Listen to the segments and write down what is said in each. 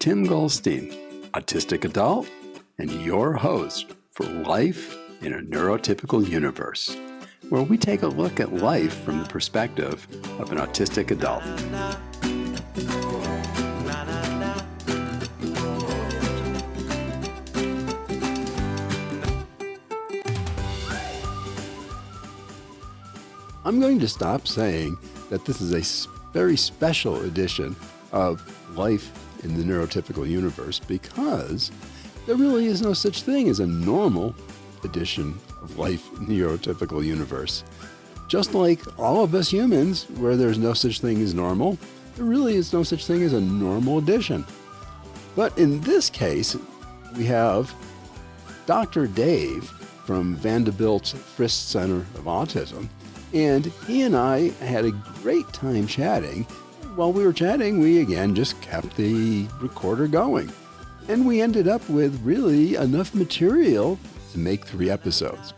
Tim Goldstein, autistic adult, and your host for Life in a Neurotypical Universe, where we take a look at life from the perspective of an autistic adult. I'm going to stop saying that this is a very special edition of Life in the Neurotypical Universe because there really is no such thing as a normal edition of Life in the Neurotypical Universe. Just like all of us humans, where there's no such thing as normal, there really is no such thing as a normal edition. But in this case, we have Dr. Dave from Vanderbilt's Frist Center of Autism. And he and I had a great time chatting. While we were chatting, we again just kept the recorder going. And we ended up with really enough material to make 3 episodes.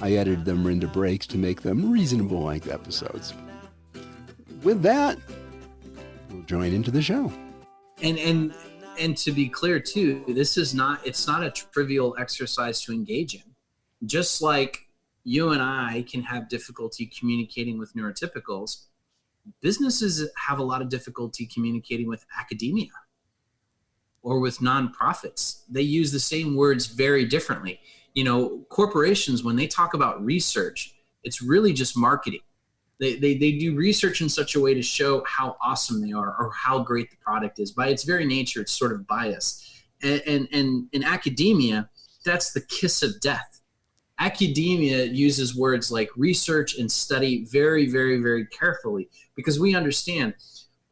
I edited them into breaks to make them reasonable length episodes. With that, we'll join into the show. And to be clear too, it's not a trivial exercise to engage in. Just like you and I can have difficulty communicating with neurotypicals, businesses have a lot of difficulty communicating with academia or with nonprofits. They use the same words very differently. You know, corporations, when they talk about research, it's really just marketing. They do research in such a way to show how awesome they are or how great the product is. By its very nature, it's sort of biased. And in academia, that's the kiss of death. Academia uses words like research and study very, very, very carefully because we understand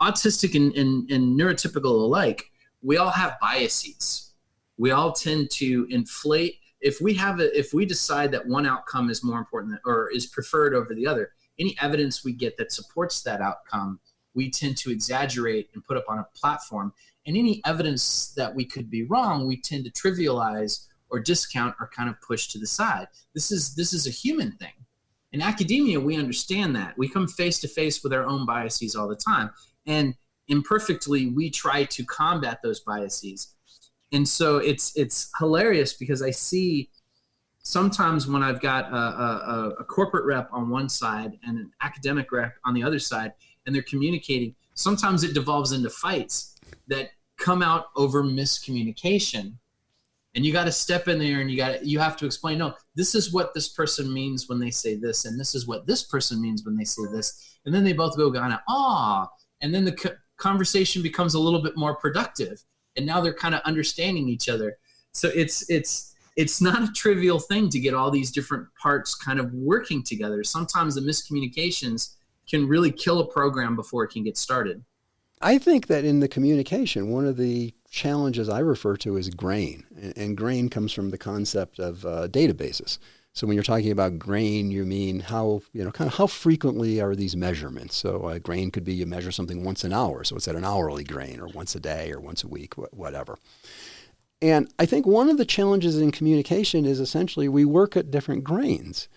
autistic and neurotypical alike, we all have biases. We all tend to inflate. If we decide that one outcome is more important or is preferred over the other, any evidence we get that supports that outcome, we tend to exaggerate and put up on a platform. And any evidence that we could be wrong, we tend to trivialize or discount or kind of push to the side. This is a human thing. In academia, we understand that. We come face to face with our own biases all the time. And imperfectly, we try to combat those biases. And so it's hilarious because I see sometimes when I've got a corporate rep on one side and an academic rep on the other side, and they're communicating, sometimes it devolves into fights that come out over miscommunication. And you got to step in there and you have to explain, no, this is what this person means when they say this. And this is what this person means when they say this. And then they both go kind of, and then the conversation becomes a little bit more productive. And now they're kind of understanding each other. So it's not a trivial thing to get all these different parts kind of working together. Sometimes the miscommunications can really kill a program before it can get started. I think that in the communication, one of the challenges I refer to is grain. And grain comes from the concept of databases. So when you're talking about grain, you mean how frequently are these measurements? So a grain could be you measure something once an hour. So it's at an hourly grain or once a day or once a week, whatever. And I think one of the challenges in communication is essentially we work at different grains.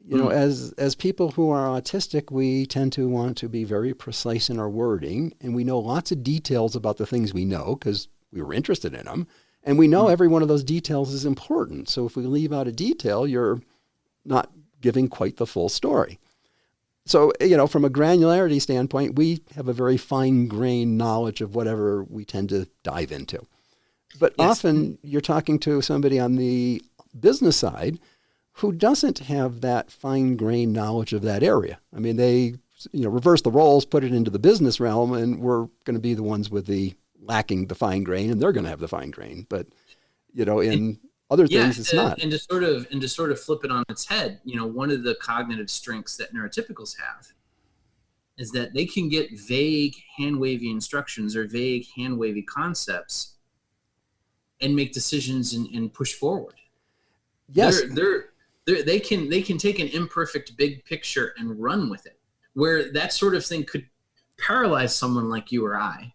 You know, as people who are autistic, we tend to want to be very precise in our wording, and we know lots of details about the things we know because we were interested in them, and we know every one of those details is important. So if we leave out a detail, you're not giving quite the full story. So, you know, from a granularity standpoint, we have a very fine-grained knowledge of whatever we tend to dive into. But often you're talking to somebody on the business side who doesn't have that fine-grained knowledge of that area. I mean, they, reverse the roles, put it into the business realm, and we're going to be the ones with the lacking the fine grain, and they're going to have the fine grain. But, in other things, it's not. And to sort of flip it on its head, one of the cognitive strengths that neurotypicals have is that they can get vague hand-wavy instructions or vague hand-wavy concepts and make decisions and push forward. Yes. They can take an imperfect big picture and run with it, where that sort of thing could paralyze someone like you or I.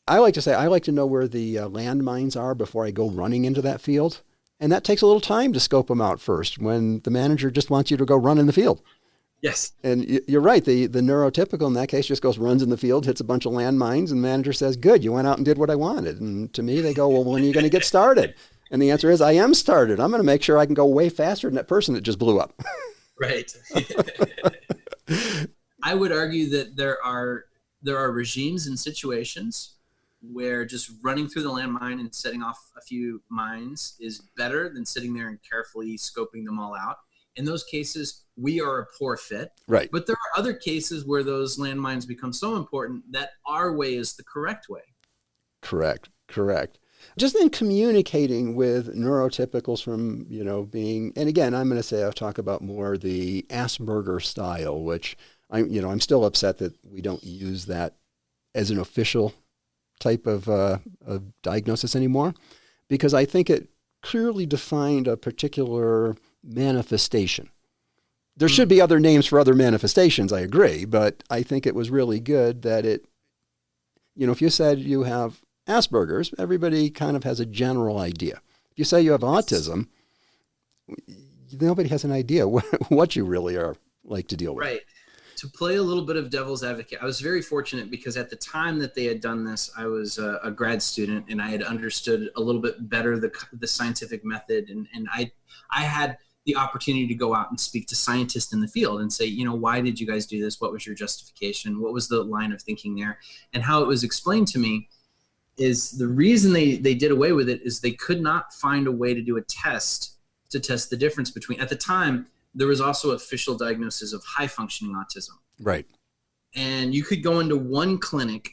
I like to say, I like to know where the landmines are before I go running into that field. And that takes a little time to scope them out first when the manager just wants you to go run in the field. Yes. And you're right. The neurotypical in that case just runs in the field, hits a bunch of landmines, and the manager says, "Good, you went out and did what I wanted." And to me, they go, "Well, when are you going to get started?" And the answer is, "I am started. I'm going to make sure I can go way faster than that person that just blew up." Right. I would argue that there are regimes and situations where just running through the landmine and setting off a few mines is better than sitting there and carefully scoping them all out. In those cases, we are a poor fit. Right. But there are other cases where those landmines become so important that our way is the correct way. Correct. Just in communicating with neurotypicals from, being, and again, I'm going to say I'll talk about more the Asperger style, which I'm still upset that we don't use that as an official type of diagnosis anymore, because I think it clearly defined a particular manifestation. There should be other names for other manifestations, I agree, but I think it was really good that it, if you said you have Asperger's, everybody kind of has a general idea. If you say you have autism, nobody has an idea what you really are like to deal with. Right. To play a little bit of devil's advocate, I was very fortunate because at the time that they had done this, I was a grad student and I had understood a little bit better the scientific method. And I had the opportunity to go out and speak to scientists in the field and say, why did you guys do this? What was your justification? What was the line of thinking there? And how it was explained to me is the reason they did away with it is they could not find a way to do a test to test the difference between, at the time, there was also official diagnosis of high functioning autism. Right. And you could go into one clinic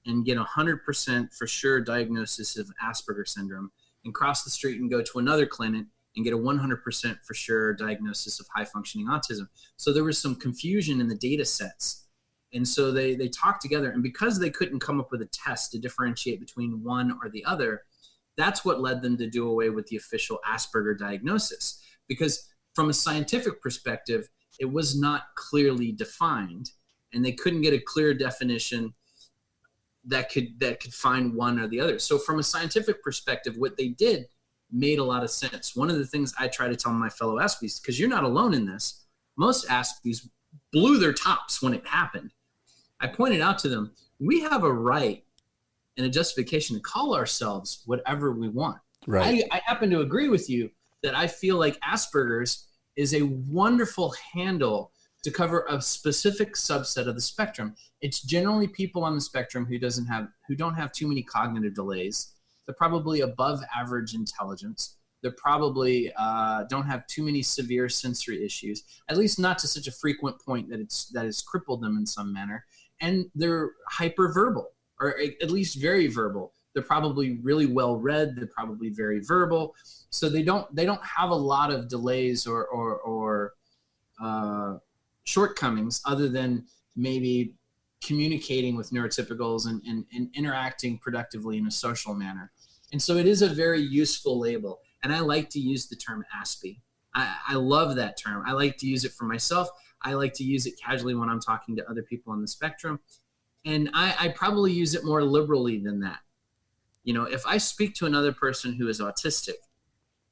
and get 100% for sure diagnosis of Asperger syndrome and cross the street and go to another clinic and get a 100% for sure diagnosis of high functioning autism. So there was some confusion in the data sets. And so they talked together, and because they couldn't come up with a test to differentiate between one or the other, that's what led them to do away with the official Asperger diagnosis. Because from a scientific perspective, it was not clearly defined, and they couldn't get a clear definition that could find one or the other. So from a scientific perspective, what they did made a lot of sense. One of the things I try to tell my fellow aspies, because you're not alone in this, most aspies blew their tops when it happened. I pointed out to them, we have a right and a justification to call ourselves whatever we want. Right. I happen to agree with you that I feel like Asperger's is a wonderful handle to cover a specific subset of the spectrum. It's generally people on the spectrum who don't have too many cognitive delays. They're probably above average intelligence. They probably don't have too many severe sensory issues, at least not to such a frequent point that has crippled them in some manner. And they're hyperverbal, or at least very verbal. They're probably really well read. They're probably very verbal. So they don't have a lot of delays or shortcomings other than maybe communicating with neurotypicals and interacting productively in a social manner. And so it is a very useful label. And I like to use the term aspie. I love that term. I like to use it for myself. I like to use it casually when I'm talking to other people on the spectrum. And I probably use it more liberally than that. If I speak to another person who is autistic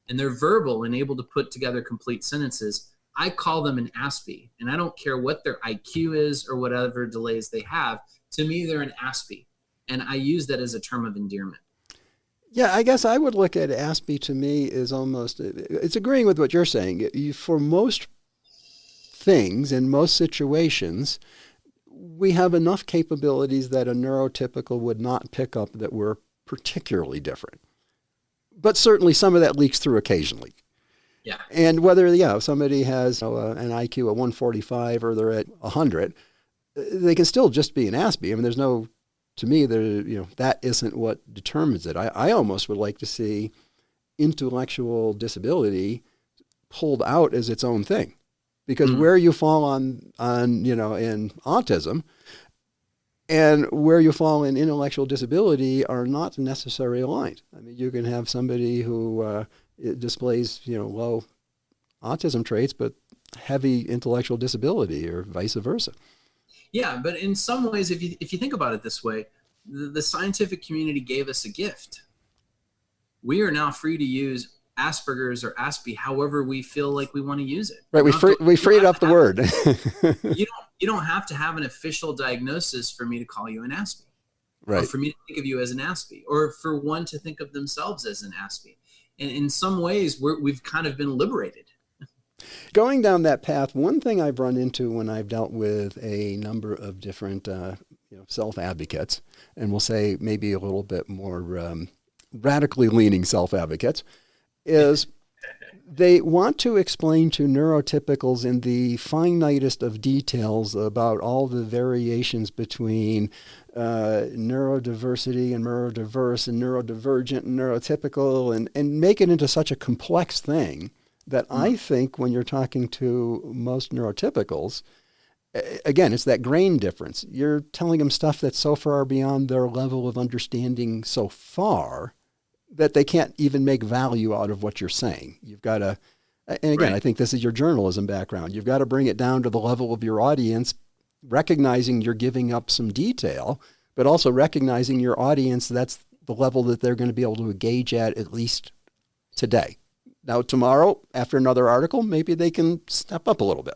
and they're verbal and able to put together complete sentences, I call them an aspie. And I don't care what their IQ is or whatever delays they have. To me, they're an aspie. And I use that as a term of endearment. Yeah, I guess I would look at aspie to me is almost, it's agreeing with what you're saying. For most things, in most situations, we have enough capabilities that a neurotypical would not pick up that we're particularly different. But certainly some of that leaks through occasionally. Yeah. And whether, somebody has an IQ of 145 or they're at 100, they can still just be an aspie. I mean, to me, that isn't what determines it. I almost would like to see intellectual disability pulled out as its own thing. Because where you fall on in autism and where you fall in intellectual disability are not necessarily aligned. I mean, you can have somebody who displays, low autism traits, but heavy intellectual disability, or vice versa. Yeah, but in some ways, if you think about it this way, the scientific community gave us a gift. We are now free to use Asperger's or aspie, however we feel like we want to use it. Right. We freed up the word. You don't have to have an official diagnosis for me to call you an aspie. Right. Or for me to think of you as an aspie, or for one to think of themselves as an aspie. And in some ways, we've kind of been liberated. Going down that path, one thing I've run into when I've dealt with a number of different self-advocates, and we'll say maybe a little bit more radically leaning self-advocates, is they want to explain to neurotypicals in the finitest of details about all the variations between neurodiversity and neurodiverse and neurodivergent and neurotypical, and make it into such a complex thing that I think when you're talking to most neurotypicals, again, it's that grain difference. You're telling them stuff that's so far beyond their level of understanding so far that they can't even make value out of what you're saying. You've got to, and again, right. I think this is your journalism background. You've got to bring it down to the level of your audience, recognizing you're giving up some detail, but also recognizing your audience, that's the level that they're going to be able to engage at least today. Now, tomorrow, after another article, maybe they can step up a little bit.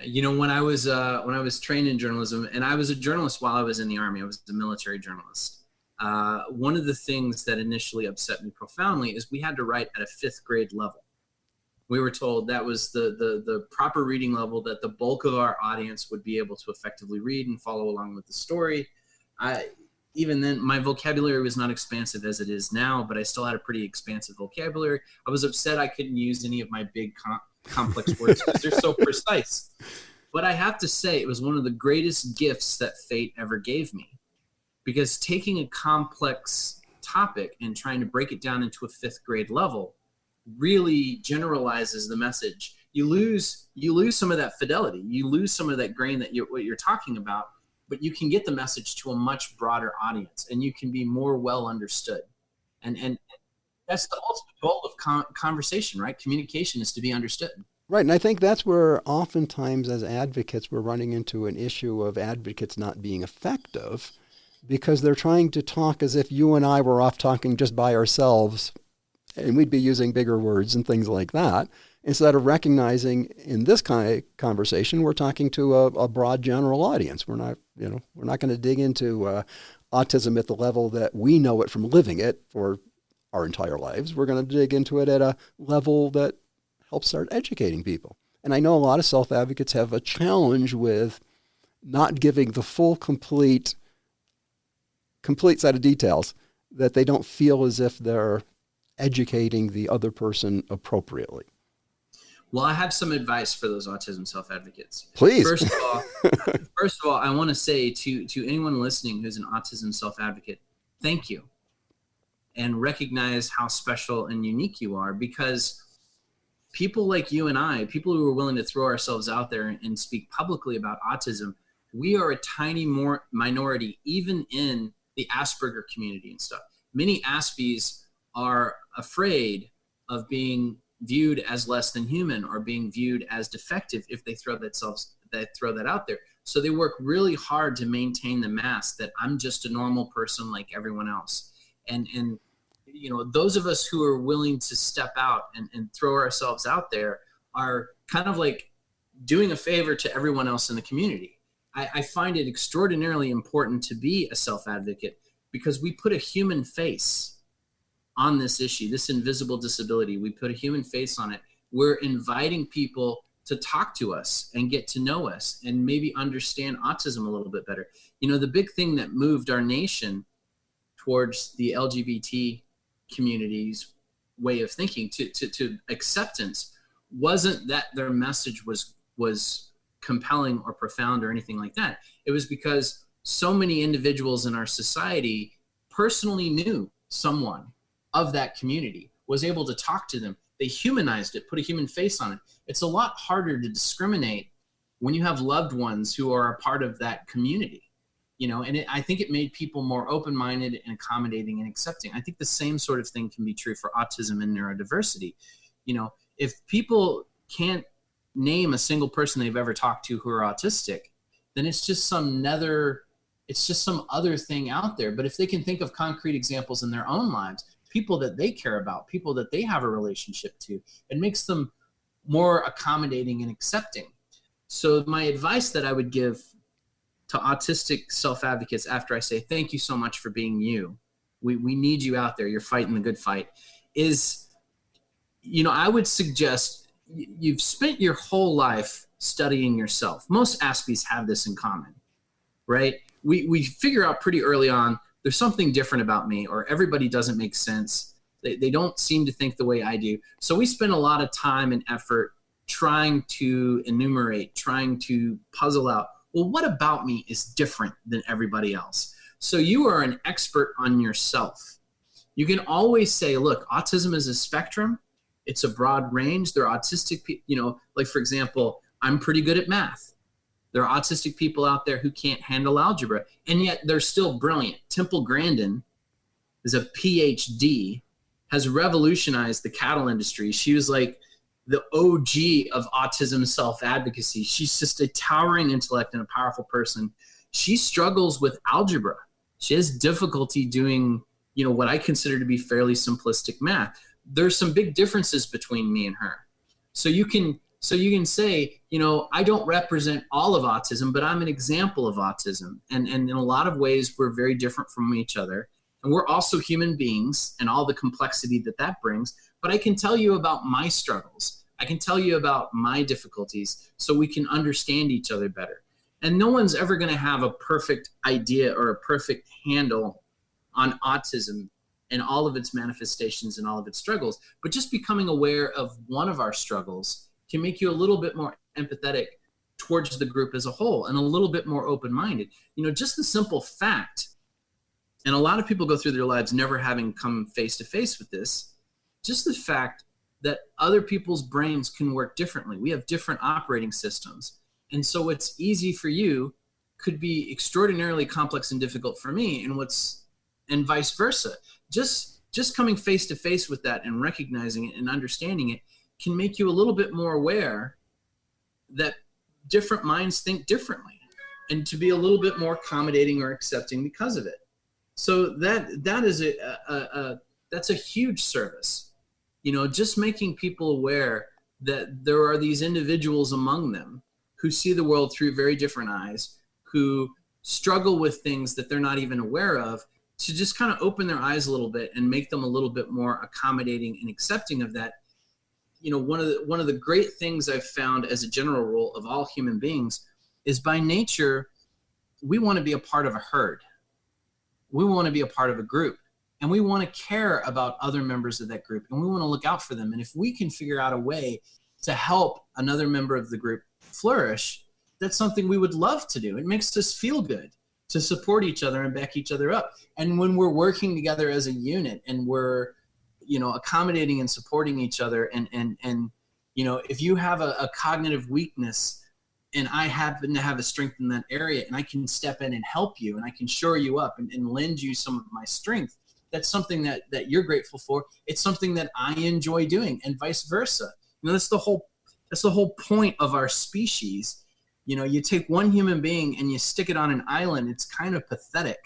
You know, when I was trained in journalism, and I was a journalist while I was in the Army, I was a military journalist. One of the things that initially upset me profoundly is we had to write at a 5th grade level. We were told that was the proper reading level that the bulk of our audience would be able to effectively read and follow along with the story. Even then, my vocabulary was not expansive as it is now, but I still had a pretty expansive vocabulary. I was upset I couldn't use any of my big complex words because they're so precise. But I have to say, it was one of the greatest gifts that fate ever gave me. Because taking a complex topic and trying to break it down into a 5th grade level really generalizes the message. You lose some of that fidelity. You lose some of that grain that what you're talking about, but you can get the message to a much broader audience, and you can be more well understood. And that's the ultimate goal of conversation, right? Communication is to be understood. Right, and I think that's where oftentimes as advocates we're running into an issue of advocates not being effective, because they're trying to talk as if you and I were off talking just by ourselves, and we'd be using bigger words and things like that, instead of recognizing in this kind of conversation we're talking to a broad general audience. We're not going to dig into autism at the level that we know it from living it for our entire lives. We're going to dig into it at a level that helps start educating people. And I know a lot of self-advocates have a challenge with not giving the full, complete set of details, that they don't feel as if they're educating the other person appropriately. Well, I have some advice for those autism self-advocates. Please. First of all, I want to say to anyone listening who's an autism self-advocate, thank you. And recognize how special and unique you are, because people like you and I, people who are willing to throw ourselves out there and speak publicly about autism, we are a tiny minority, even in the Asperger community and stuff. Many Aspies are afraid of being viewed as less than human or being viewed as defective if they throw that out there. So they work really hard to maintain the mask that I'm just a normal person like everyone else. And you know, those of us who are willing to step out and throw ourselves out there are kind of like doing a favor to everyone else in the community. I find it extraordinarily important to be a self-advocate because we put a human face on this issue, this invisible disability. We put a human face on it. We're inviting people to talk to us and get to know us and maybe understand autism a little bit better. You know, the big thing that moved our nation towards the LGBT community's way of thinking to acceptance wasn't that their message was compelling or profound or anything like that. It was because so many individuals in our society personally knew someone of that community, was able to talk to them. They humanized it, put a human face on it. It's a lot harder to discriminate when you have loved ones who are a part of that community, you know, and I think it made people more open-minded and accommodating and accepting. I think the same sort of thing can be true for autism and neurodiversity. You know, if people can't name a single person they've ever talked to who are autistic, then it's just some other thing out there. But if they can think of concrete examples in their own lives, people that they care about, people that they have a relationship to. It makes them more accommodating and accepting. So my advice that I would give to autistic self-advocates after I say, thank you so much for being you, we need you out there, you're fighting the good fight, is, I would suggest you've spent your whole life studying yourself. Most aspies have this in common, right? We figure out pretty early on, there's something different about me, or everybody doesn't make sense. They don't seem to think the way I do. So we spend a lot of time and effort trying to enumerate, trying to puzzle out, well, what about me is different than everybody else? So you are an expert on yourself. You can always say, look, autism is a spectrum. It's a broad range. There are autistic people, like for example, I'm pretty good at math. There are autistic people out there who can't handle algebra, and yet they're still brilliant. Temple Grandin is a PhD, has revolutionized the Caudel industry. She was like the OG of autism self-advocacy. She's just a towering intellect and a powerful person. She struggles with algebra. She has difficulty doing, what I consider to be fairly simplistic math. There's some big differences between me and her. So you can say, I don't represent all of autism, but I'm an example of autism. And in a lot of ways, we're very different from each other. And we're also human beings and all the complexity that brings. But I can tell you about my struggles. I can tell you about my difficulties so we can understand each other better. And no one's ever going to have a perfect idea or a perfect handle on autism and all of its manifestations and all of its struggles. But just becoming aware of one of our struggles can make you a little bit more empathetic towards the group as a whole and a little bit more open-minded. Just the simple fact, and a lot of people go through their lives never having come face-to-face with this, just the fact that other people's brains can work differently. We have different operating systems. And so what's easy for you could be extraordinarily complex and difficult for me, and vice versa. Just coming face-to-face with that and recognizing it and understanding it can make you a little bit more aware that different minds think differently, and to be a little bit more accommodating or accepting because of it. So that is that's a huge service. Just making people aware that there are these individuals among them who see the world through very different eyes, who struggle with things that they're not even aware of, to just kind of open their eyes a little bit and make them a little bit more accommodating and accepting of that. One of the great things I've found as a general rule of all human beings is, by nature, we want to be a part of a herd. We want to be a part of a group, and we want to care about other members of that group, and we want to look out for them. And if we can figure out a way to help another member of the group flourish, that's something we would love to do. It makes us feel good to support each other and back each other up. And when we're working together as a unit and we're, accommodating and supporting each other, and if you have a cognitive weakness and I happen to have a strength in that area, and I can step in and help you, and I can shore you up and lend you some of my strength, that's something that you're grateful for. It's something that I enjoy doing, and vice versa. That's the whole point of our species. You take one human being and you stick it on an island, it's kind of pathetic.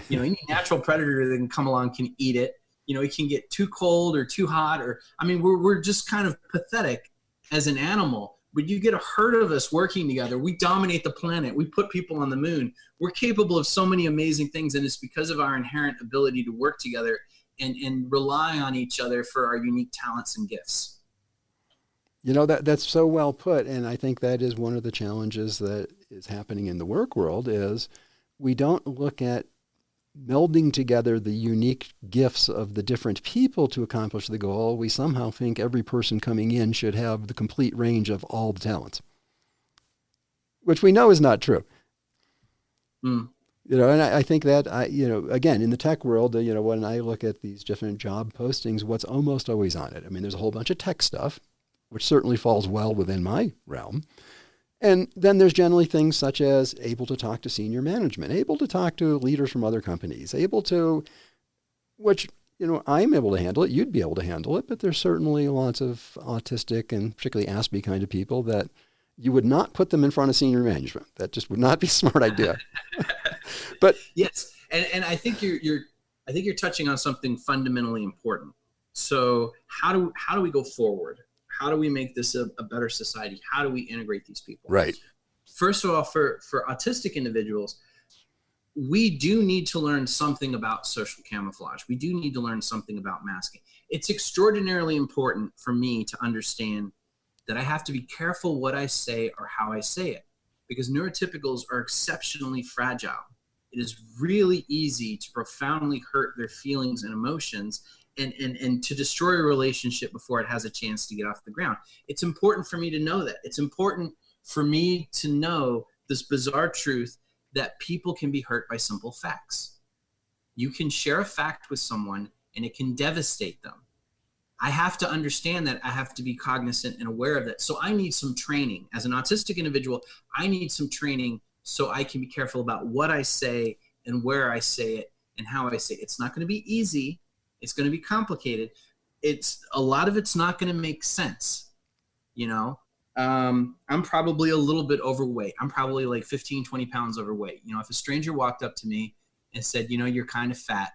Any natural predator that can come along can eat it. It can get too cold or too hot, we're just kind of pathetic as an animal. But you get a herd of us working together. We dominate the planet. We put people on the moon. We're capable of so many amazing things, and it's because of our inherent ability to work together and rely on each other for our unique talents and gifts. That's so well put, and I think that is one of the challenges that is happening in the work world, is we don't look at melding together the unique gifts of the different people to accomplish the goal. We somehow think every person coming in should have the complete range of all the talents, which we know is not true. And I think that, again, in the tech world, when I look at these different job postings, what's almost always on it? There's a whole bunch of tech stuff, which certainly falls well within my realm. And then there's generally things such as able to talk to senior management, able to talk to leaders from other companies, which, I'm able to handle it, you'd be able to handle it, but there's certainly lots of autistic and particularly aspie kind of people that you would not put them in front of senior management. That just would not be a smart idea. But yes. And I think I think you're touching on something fundamentally important. So how do we go forward? How do we make this a better society? How do we integrate these people? Right. First of all, for autistic individuals, we do need to learn something about social camouflage. We do need to learn something about masking. It's extraordinarily important for me to understand that I have to be careful what I say or how I say it, because neurotypicals are exceptionally fragile. It is really easy to profoundly hurt their feelings and emotions and to destroy a relationship before it has a chance to get off the ground. It's important for me to know that. It's important for me to know this bizarre truth that people can be hurt by simple facts. You can share a fact with someone and it can devastate them. I have to understand that. I have to be cognizant and aware of that. So I need some training. As an autistic individual, I need some training so I can be careful about what I say and where I say it and how I say it. It's not going to be easy. It's going to be complicated. A lot of it's not going to make sense. You know, I'm probably a little bit overweight. I'm probably like 15, 20 pounds overweight. You know, if a stranger walked up to me and said, you know, you're kind of fat,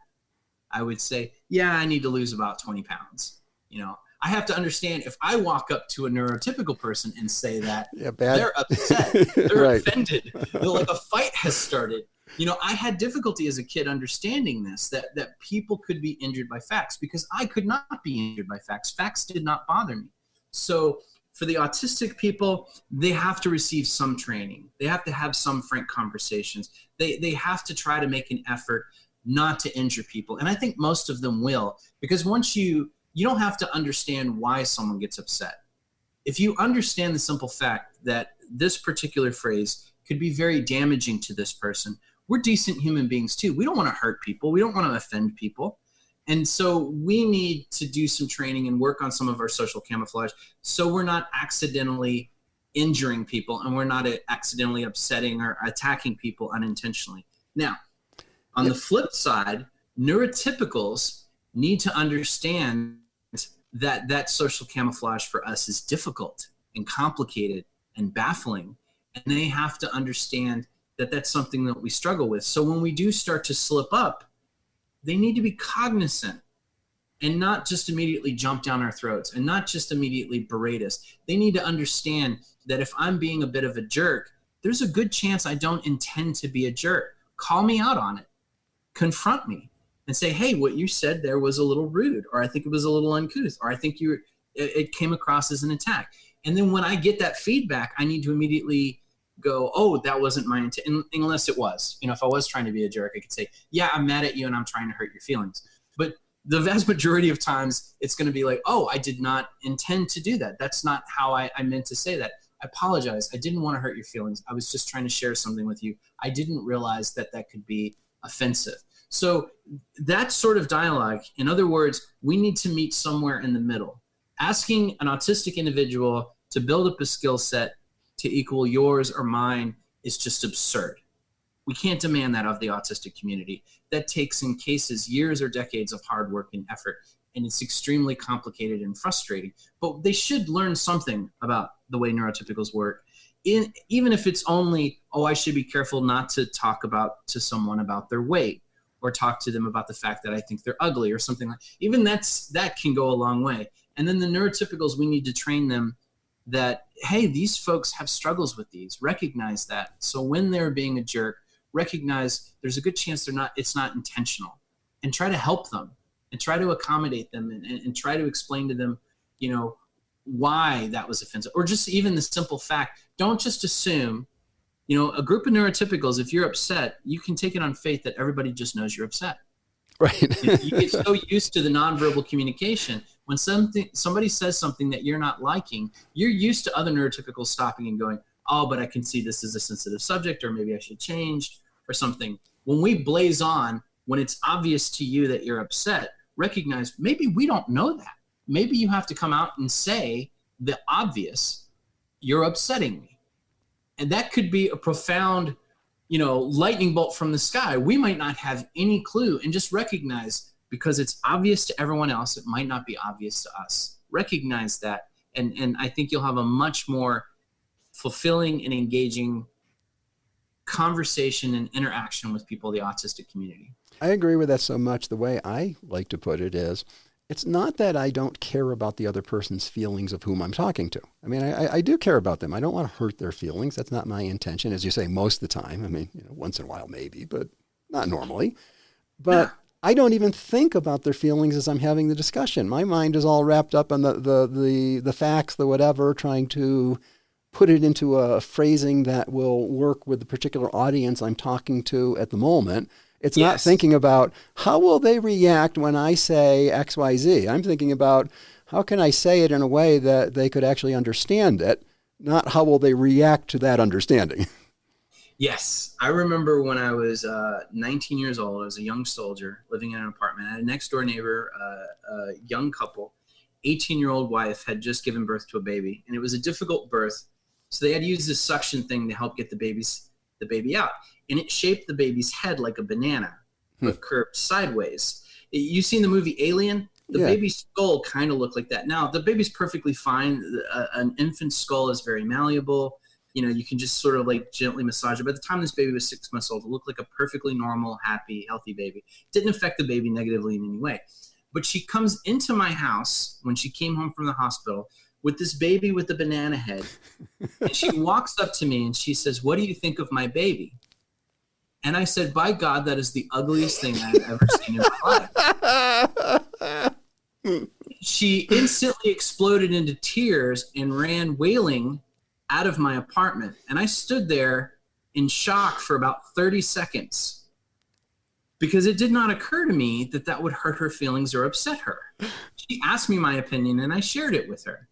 I would say, yeah, I need to lose about 20 pounds. You know, I have to understand if I walk up to a neurotypical person and say that, they're upset, they're right. offended, they're like a fight has started. You know, I had difficulty as a kid understanding this, that people could be injured by facts, because I could not be injured by facts. Facts did not bother me. So for the autistic people, they have to receive some training. They have to have some frank conversations. They have to try to make an effort not to injure people. And I think most of them will, because once you don't have to understand why someone gets upset. If you understand the simple fact that this particular phrase could be very damaging to this person, we're decent human beings too. We don't want to hurt people. We don't want to offend people. And so we need to do some training and work on some of our social camouflage so we're not accidentally injuring people and we're not accidentally upsetting or attacking people unintentionally. Now, on the flip side, neurotypicals need to understand that social camouflage for us is difficult and complicated and baffling. And they have to understand that that's something that we struggle with. So when we do start to slip up, they need to be cognizant and not just immediately jump down our throats and not just immediately berate us. They need to understand that if I'm being a bit of a jerk, there's a good chance I don't intend to be a jerk. Call me out on it. Confront me and say, hey, what you said there was a little rude, or I think it was a little uncouth, or I think it came across as an attack. And then when I get that feedback, I need to immediately go, oh, that wasn't my intent, unless it was. You know, if I was trying to be a jerk, I could say, yeah, I'm mad at you and I'm trying to hurt your feelings. But the vast majority of times, it's going to be like, oh, I did not intend to do that. That's not how I meant to say that. I apologize. I didn't want to hurt your feelings. I was just trying to share something with you. I didn't realize that could be offensive. So that sort of dialogue, in other words, we need to meet somewhere in the middle. Asking an autistic individual to build up a skill set to equal yours or mine is just absurd. We can't demand that of the autistic community. That takes, in cases, years or decades of hard work and effort, and it's extremely complicated and frustrating. But they should learn something about the way neurotypicals work, even if it's only, oh, I should be careful not to talk to someone about their weight, or talk to them about the fact that I think they're ugly or something like that. Even that can go a long way. And then the neurotypicals, we need to train them that, hey, these folks have struggles with these. Recognize that. So when they're being a jerk, recognize there's a good chance it's not intentional, and try to help them and try to accommodate them and try to explain to them, you know, why that was offensive, or just even the simple fact. Don't just assume. You know, a group of neurotypicals, if you're upset, you can take it on faith that everybody just knows you're upset. Right. You get so used to the nonverbal communication. When somebody says something that you're not liking, you're used to other neurotypicals stopping and going, oh, but I can see this is a sensitive subject, or maybe I should change or something. When we blaze on, when it's obvious to you that you're upset, recognize maybe we don't know that. Maybe you have to come out and say the obvious, you're upsetting me. And that could be a profound, you know, lightning bolt from the sky. We might not have any clue, and just recognize, because it's obvious to everyone else, it might not be obvious to us. Recognize that. And I think you'll have a much more fulfilling and engaging conversation and interaction with people in the autistic community. I agree with that so much. The way I like to put it is, it's not that I don't care about the other person's feelings of whom I'm talking to. I mean, I do care about them. I don't want to hurt their feelings. That's not my intention, as you say, most of the time. I mean, once in a while maybe, but not normally. But I don't even think about their feelings as I'm having the discussion. My mind is all wrapped up on the facts, the whatever, trying to put it into a phrasing that will work with the particular audience I'm talking to at the moment. It's not thinking about how will they react when I say X, Y, Z. I'm thinking about how can I say it in a way that they could actually understand it, not how will they react to that understanding. Yes. I remember when I was 19 years old, I was a young soldier living in an apartment. I had a next door neighbor, a young couple, 18-year-old wife had just given birth to a baby, and it was a difficult birth. So they had used this suction thing to help get the baby out. And it shaped the baby's head like a banana, but curved sideways. You've seen the movie Alien? The baby's skull kind of looked like that. Now, the baby's perfectly fine. An infant's skull is very malleable. You can just sort of like gently massage it. By the time this baby was 6 months old, it looked like a perfectly normal, happy, healthy baby. Didn't affect the baby negatively in any way. But she comes into my house when she came home from the hospital with this baby with the banana head. And she walks up to me and she says, "What do you think of my baby?" And I said, "By God, that is the ugliest thing I've ever seen in my life." She instantly exploded into tears and ran wailing out of my apartment. And I stood there in shock for about 30 seconds because it did not occur to me that that would hurt her feelings or upset her. She asked me my opinion and I shared it with her.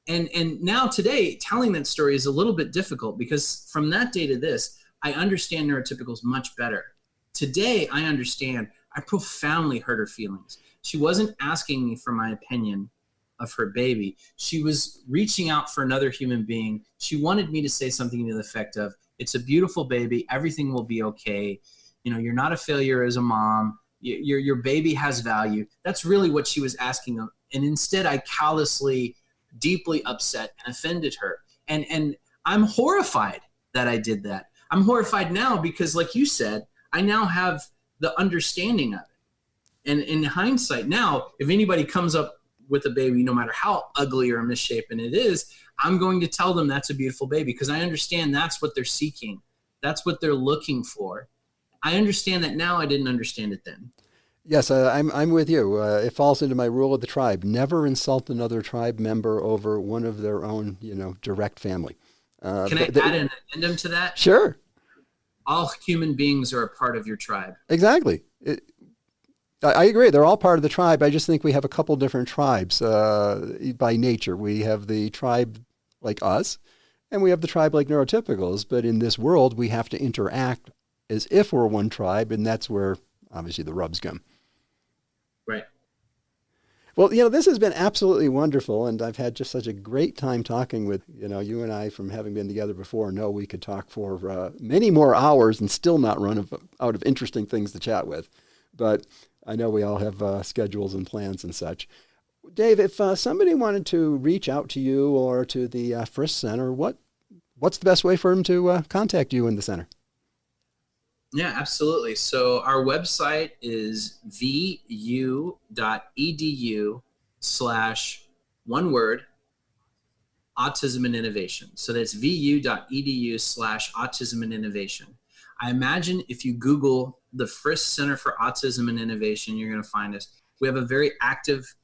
And now today, telling that story is a little bit difficult because from that day to this, I understand neurotypicals much better. Today, I understand I profoundly hurt her feelings. She wasn't asking me for my opinion of her baby. She was reaching out for another human being. She wanted me to say something to the effect of, "It's a beautiful baby. Everything will be okay. You're not a failure as a mom. Your baby has value." That's really what she was asking of. And instead, I callously, deeply upset and offended her. And I'm horrified that I did that. I'm horrified now because, like you said, I now have the understanding of it. And in hindsight now, if anybody comes up with a baby, no matter how ugly or misshapen it is, I'm going to tell them that's a beautiful baby because I understand that's what they're seeking. That's what they're looking for. I understand that now. I didn't understand it then. Yes, I'm with you. It falls into my rule of the tribe. Never insult another tribe member over one of their own, direct family. Can I add an addendum to that? Sure. All human beings are a part of your tribe. Exactly. I agree. They're all part of the tribe. I just think we have a couple different tribes by nature. We have the tribe like us, and we have the tribe like neurotypicals. But in this world, we have to interact as if we're one tribe, and that's where, obviously, the rubs come. Right. Well, this has been absolutely wonderful, and I've had just such a great time talking with, you and I, from having been together before, know we could talk for many more hours and still not run out of interesting things to chat with. But I know we all have schedules and plans and such. Dave, if somebody wanted to reach out to you or to the Frist Center, what's the best way for them to contact you in the center? Yeah, absolutely. So our website is vu.edu/one word, Autism and Innovation. So that's vu.edu/Autism and Innovation. I imagine if you Google the Frist Center for Autism and Innovation, you're going to find us. We have a very active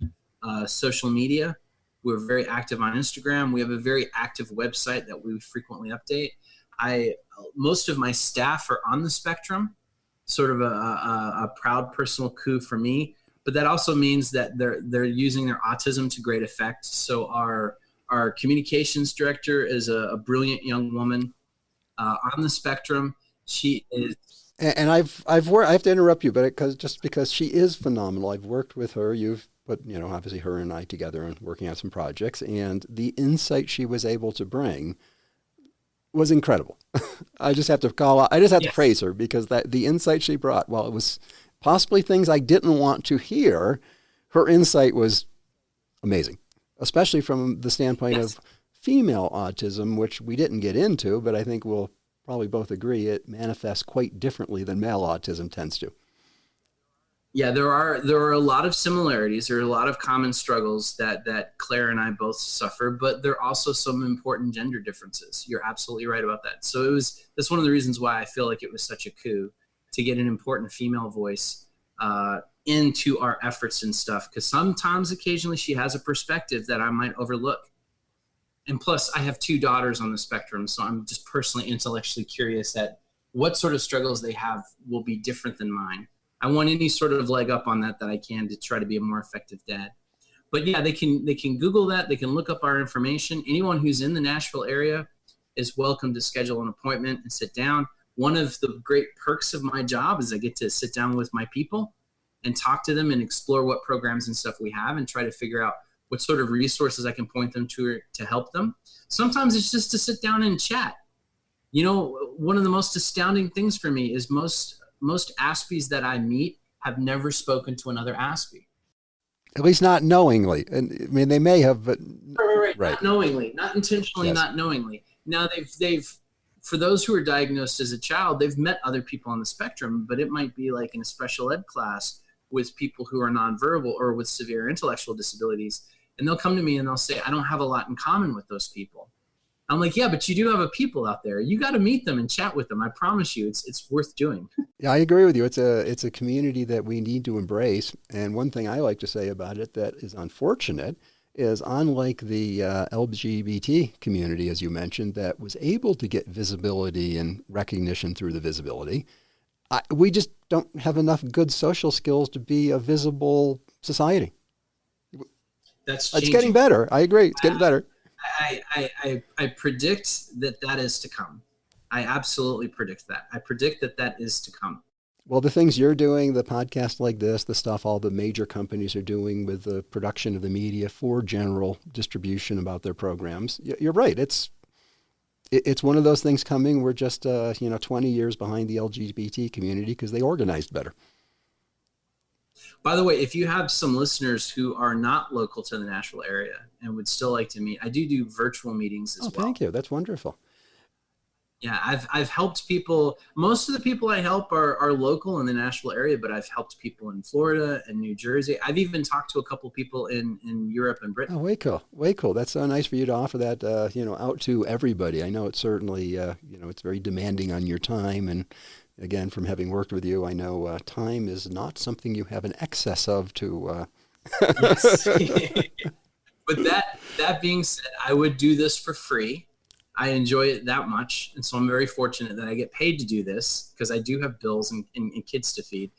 social media. We're very active on Instagram. We have a very active website that we frequently update. Most of my staff are on the spectrum, sort of a proud personal coup for me. But that also means that they're using their autism to great effect. So our communications director is a brilliant young woman on the spectrum. She is. And I have to interrupt you, but because she is phenomenal. I've worked with her. You've put, obviously her and I together and working on some projects, and the insight she was able to bring was incredible. I just have to to praise her because the insight she brought, while it was possibly things I didn't want to hear, her insight was amazing, especially from the standpoint of female autism, which we didn't get into, but I think we'll probably both agree it manifests quite differently than male autism tends to. Yeah, there are a lot of similarities. There are a lot of common struggles that Claire and I both suffer, but there are also some important gender differences. You're absolutely right about that. So that's one of the reasons why I feel like it was such a coup to get an important female voice into our efforts and stuff, because sometimes, occasionally, she has a perspective that I might overlook. And plus, I have 2 daughters on the spectrum, so I'm just personally intellectually curious at what sort of struggles they have will be different than mine. I want any sort of leg up on that I can to try to be a more effective dad. But yeah, they can Google that. They can look up our information. Anyone who's in the Nashville area is welcome to schedule an appointment and sit down. One of the great perks of my job is I get to sit down with my people and talk to them and explore what programs and stuff we have and try to figure out what sort of resources I can point them to help them. Sometimes it's just to sit down and chat. You know, one of the most astounding things for me is most aspies that I meet have never spoken to another aspie. At least not knowingly. And I mean, they may have, but right. Not knowingly, not intentionally, yes. Not knowingly. Now they've for those who are diagnosed as a child, they've met other people on the spectrum, but it might be like in a special ed class with people who are nonverbal or with severe intellectual disabilities. And they'll come to me and they'll say, I don't have a lot in common with those people. I'm like, yeah, but you do have a people out there. You got to meet them and chat with them. I promise you, it's worth doing. Yeah, I agree with you. It's a community that we need to embrace. And one thing I like to say about it that is unfortunate is, unlike the LGBT community, as you mentioned, that was able to get visibility and recognition through the visibility, we just don't have enough good social skills to be a visible society. That's changing. It's getting better. I agree. It's getting better. I predict that is to come. I absolutely predict that. I predict that is to come. Well, the things you're doing, the podcast like this, the stuff all the major companies are doing with the production of the media for general distribution about their programs, you're right. It's one of those things coming. We're just 20 years behind the LGBT community because they organized better. By the way, if you have some listeners who are not local to the Nashville area and would still like to meet, I do virtual meetings as well. Thank you. That's wonderful. Yeah, I've helped people. Most of the people I help are local in the Nashville area, but I've helped people in Florida and New Jersey. I've even talked to a couple people in Europe and Britain. Oh, way cool. Way cool. That's so nice for you to offer that, out to everybody. I know it's certainly, it's very demanding on your time. And again, from having worked with you, I know time is not something you have an excess of to. Yes. But that being said, I would do this for free. I enjoy it that much. And so I'm very fortunate that I get paid to do this because I do have bills and kids to feed.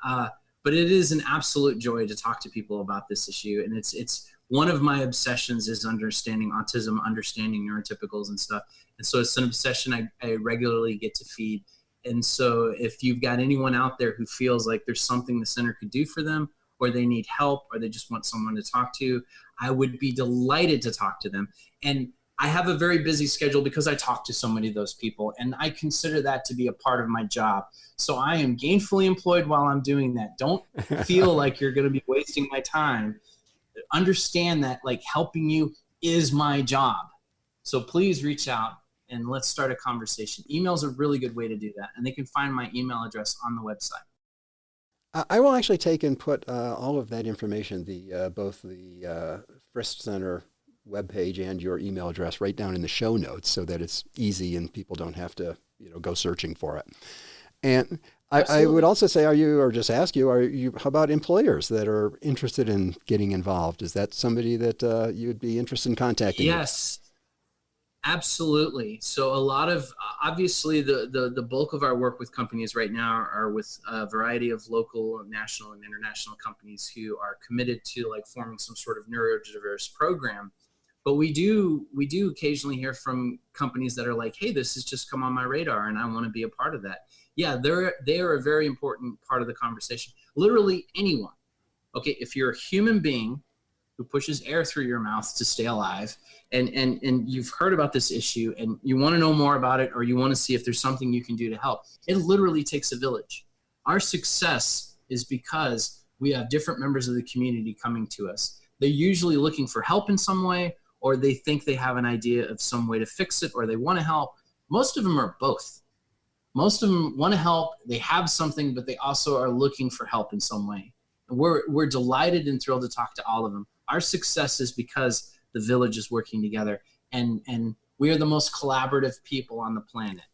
But it is an absolute joy to talk to people about this issue. And it's one of my obsessions is understanding autism, understanding neurotypicals and stuff. And so it's an obsession I regularly get to feed. And so if you've got anyone out there who feels like there's something the center could do for them, or they need help, or they just want someone to talk to, I would be delighted to talk to them. And I have a very busy schedule because I talk to so many of those people, and I consider that to be a part of my job. So I am gainfully employed while I'm doing that. Don't feel like you're going to be wasting my time. Understand that helping you is my job. So please reach out and let's start a conversation. Email is a really good way to do that, and they can find my email address on the website. I will actually take and put all of that information, both the Frist Center webpage and your email address right down in the show notes so that it's easy and people don't have to go searching for it. And I would also say, how about employers that are interested in getting involved? Is that somebody that you would be interested in contacting? Yes, absolutely. So a lot of, obviously the bulk of our work with companies right now are with a variety of local, national, and international companies who are committed to forming some sort of neurodiverse program. But we do occasionally hear from companies that are like, hey, this has just come on my radar and I want to be a part of that. Yeah, they are a very important part of the conversation. Literally anyone. Okay, if you're a human being who pushes air through your mouth to stay alive and you've heard about this issue and you want to know more about it, or you want to see if there's something you can do to help, it literally takes a village. Our success is because we have different members of the community coming to us. They're usually looking for help in some way, or they think they have an idea of some way to fix it, or they want to help. Most of them are both. Most of them want to help. They have something, but they also are looking for help in some way. And we're delighted and thrilled to talk to all of them. Our success is because the village is working together, and we are the most collaborative people on the planet.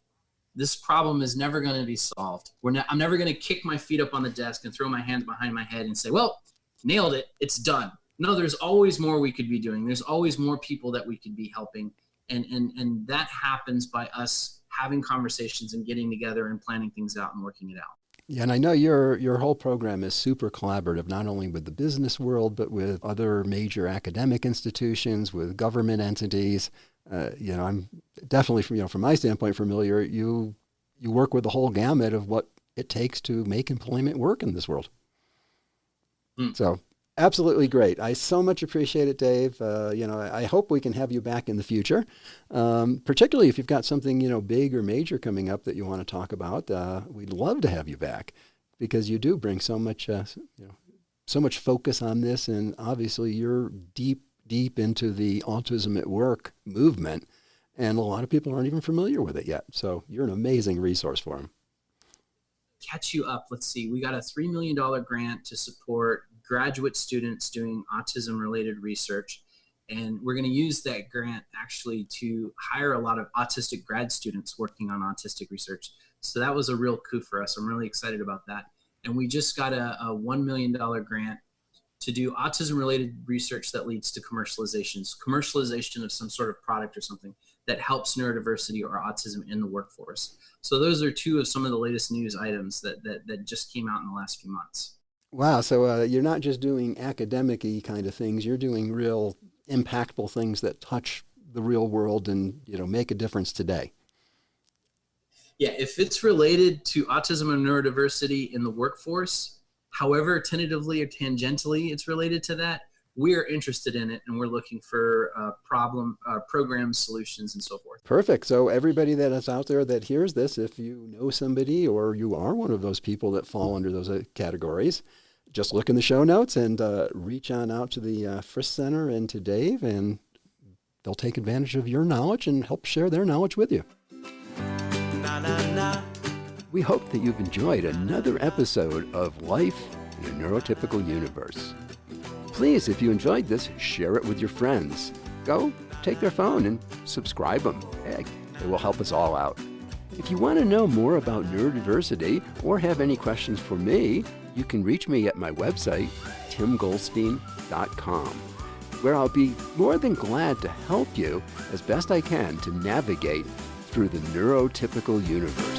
This problem is never going to be solved. I'm never going to kick my feet up on the desk and throw my hands behind my head and say, well, nailed it, it's done. No, there's always more we could be doing. There's always more people that we could be helping. And that happens by us having conversations and getting together and planning things out and working it out. Yeah, and I know your whole program is super collaborative, not only with the business world, but with other major academic institutions, with government entities. I'm definitely, from my standpoint, familiar. You work with the whole gamut of what it takes to make employment work in this world. So absolutely great. I so much appreciate it, Dave. I hope we can have you back in the future, particularly if you've got something, big or major coming up that you want to talk about. We'd love to have you back because you do bring so much, so much focus on this. And obviously you're deep into the Autism at Work movement. And a lot of people aren't even familiar with it yet. So you're an amazing resource for them. Catch you up. Let's see. We got a $3 million grant to support graduate students doing autism-related research. And we're going to use that grant actually to hire a lot of autistic grad students working on autistic research. So that was a real coup for us. I'm really excited about that. And we just got a $1 million grant to do autism-related research that leads to commercialization of some sort of product or something that helps neurodiversity or autism in the workforce. So those are two of some of the latest news items that just came out in the last few months. Wow. So you're not just doing academic-y kind of things. You're doing real impactful things that touch the real world and, make a difference today. Yeah. If it's related to autism and neurodiversity in the workforce, however tentatively or tangentially it's related to that, we're interested in it, and we're looking for programs, solutions, and so forth. Perfect. So everybody that is out there that hears this, if you know somebody or you are one of those people that fall under those categories, just look in the show notes and reach on out to the Frist Center and to Dave, and they'll take advantage of your knowledge and help share their knowledge with you. We hope that you've enjoyed another episode of Life in a Neurotypical Universe. Please, if you enjoyed this, share it with your friends. Go take their phone and subscribe them. It will help us all out. If you want to know more about neurodiversity or have any questions for me, you can reach me at my website, timgoldstein.com, where I'll be more than glad to help you as best I can to navigate through the neurotypical universe.